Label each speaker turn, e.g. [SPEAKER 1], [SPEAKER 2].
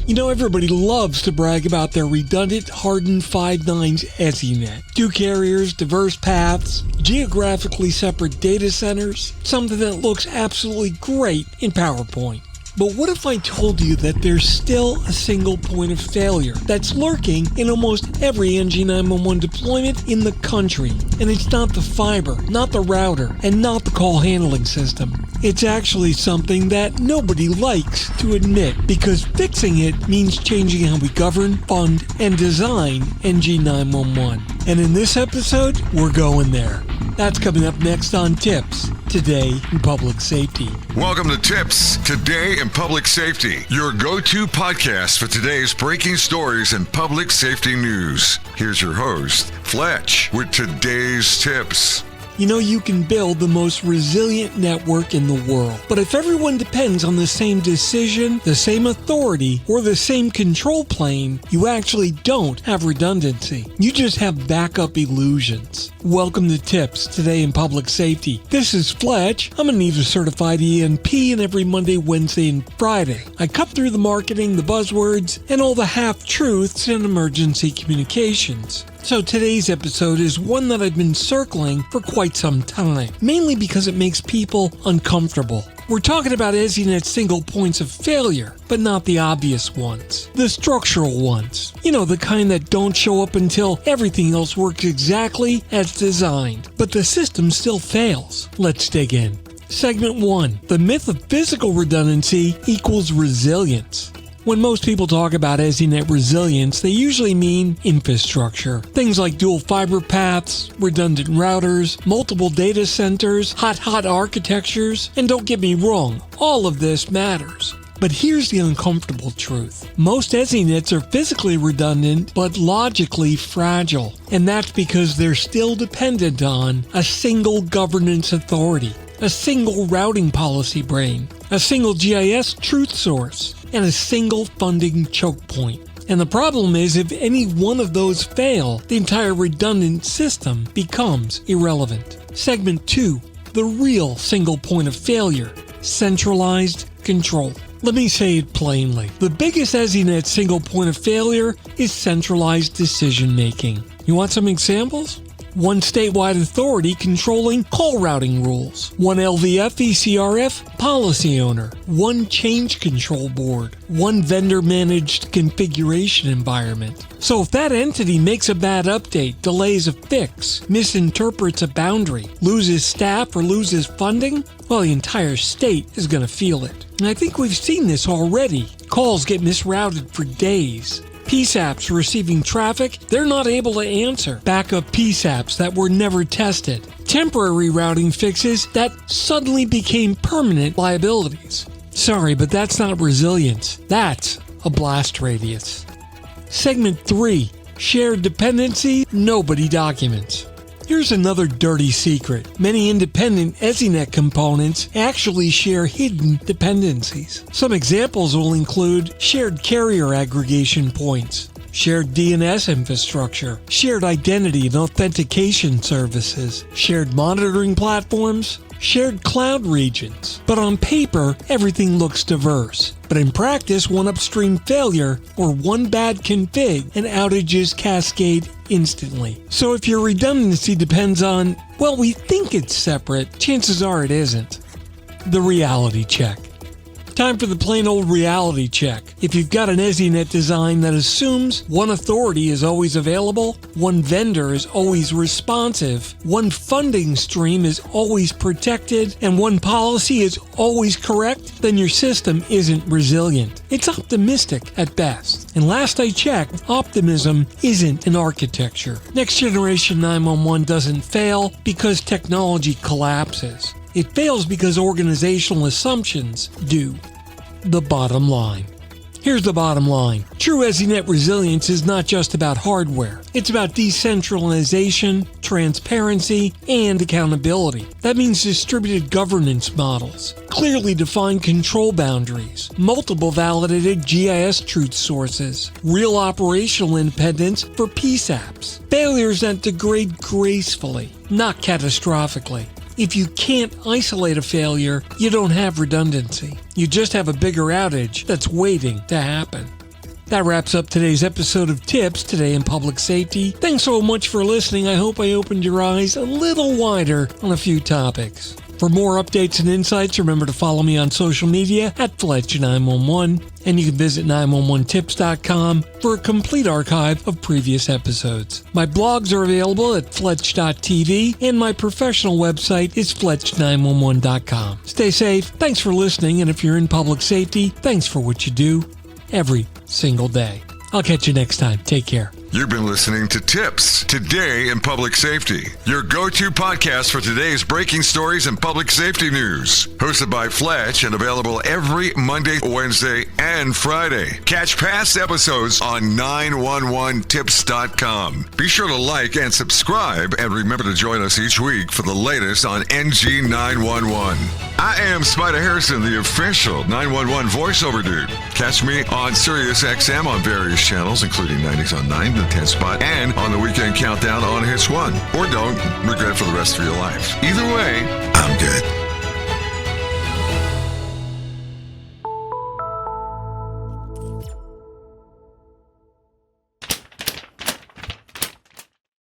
[SPEAKER 1] You know, everybody loves to brag about their redundant, hardened 5.9's ESINet. 2 carriers, diverse paths, geographically separate data centers, something that looks absolutely great in PowerPoint. But what if I told you that there's still a single point of failure that's lurking in almost every NG911 deployment in the country? And it's not the fiber, not the router, and not the call handling system. It's actually something that nobody likes to admit, because fixing it means changing how we govern, fund, and design NG911. And in this episode, we're going there. That's coming up next on TiPS, Today in Public Safety.
[SPEAKER 2] Welcome to TiPS, Today in Public Safety, your go-to podcast for today's breaking stories and public safety news. Here's your host, Fletch, with today's tips.
[SPEAKER 1] You know, you can build the most resilient network in the world, but if everyone depends on the same decision, the same authority, or the same control plane, you actually don't have redundancy. You just have backup illusions. Welcome to TiPS, Today in Public Safety. This is Fletch. I'm a NEVA certified ENP, and every Monday, Wednesday, and Friday, I cut through the marketing, the buzzwords, and all the half-truths in emergency communications. So today's episode is one that I've been circling for quite some time, mainly because it makes people uncomfortable. We're talking about ESINet's single points of failure, but not the obvious ones. The structural ones. You know, the kind that don't show up until everything else works exactly as designed, but the system still fails. Let's dig in. Segment 1. The myth of physical redundancy equals resilience. When most people talk about ESINet resilience, they usually mean infrastructure. Things like dual fiber paths, redundant routers, multiple data centers, hot architectures, and don't get me wrong, all of this matters. But here's the uncomfortable truth. Most ESINets are physically redundant, but logically fragile. And that's because they're still dependent on a single governance authority, a single routing policy brain, a single GIS truth source, and a single funding choke point. And the problem is, if any one of those fail, the entire redundant system becomes irrelevant. Segment 2. The real single point of failure. Centralized control. Let me say it plainly. The biggest ESINet single point of failure is centralized decision making. You want some examples? One statewide authority controlling call routing rules. One LVF ECRF policy owner. One change control board. One vendor-managed configuration environment. So if that entity makes a bad update, delays a fix, misinterprets a boundary, loses staff, or loses funding, well, the entire state is going to feel it. And I think we've seen this already. Calls get misrouted for days. PSAPs receiving traffic they're not able to answer. Backup PSAPs that were never tested. Temporary routing fixes that suddenly became permanent liabilities. Sorry, but that's not resilience. That's a blast radius. Segment 3. Shared dependency nobody documents. Here's another dirty secret. Many independent ESINet components actually share hidden dependencies. Some examples will include shared carrier aggregation points, shared DNS infrastructure, shared identity and authentication services, shared monitoring platforms, shared cloud regions. But on paper, everything looks diverse. But in practice, one upstream failure or one bad config and outages cascade instantly. So if your redundancy depends on, well, we think it's separate, chances are it isn't. The reality check. Time for the plain old reality check. If you've got an ESINet design that assumes one authority is always available, one vendor is always responsive, one funding stream is always protected, and one policy is always correct, then your system isn't resilient. It's optimistic at best. And last I checked, optimism isn't an architecture. Next generation 911 doesn't fail because technology collapses. It fails because organizational assumptions do. The bottom line. Here's the bottom line. True ESINet resilience is not just about hardware. It's about decentralization, transparency, and accountability. That means distributed governance models, clearly defined control boundaries, multiple validated GIS truth sources, real operational independence for PSAPs, failures that degrade gracefully, not catastrophically. If you can't isolate a failure, you don't have redundancy. You just have a bigger outage that's waiting to happen. That wraps up today's episode of TiPS, Today in Public Safety. Thanks so much for listening. I hope I opened your eyes a little wider on a few topics. For more updates and insights, remember to follow me on social media at Fletch911, and you can visit 911tips.com for a complete archive of previous episodes. My blogs are available at Fletch.tv, and my professional website is Fletch911.com. Stay safe, thanks for listening, and if you're in public safety, thanks for what you do every single day. I'll catch you next time. Take care.
[SPEAKER 2] You've been listening to TiPS, Today in Public Safety, your go-to podcast for today's breaking stories and public safety news. Hosted by Fletch and available every Monday, Wednesday, and Friday. Catch past episodes on 911tips.com. Be sure to like and subscribe, and remember to join us each week for the latest on NG 911. I am Spider Harrison, the official 911 voiceover dude. Catch me on Sirius XM on various channels, including 90s on 9, the 10 spot, and on the Weekend Countdown on Hits 1. Or don't regret it for the rest of your life. Either way, I'm good.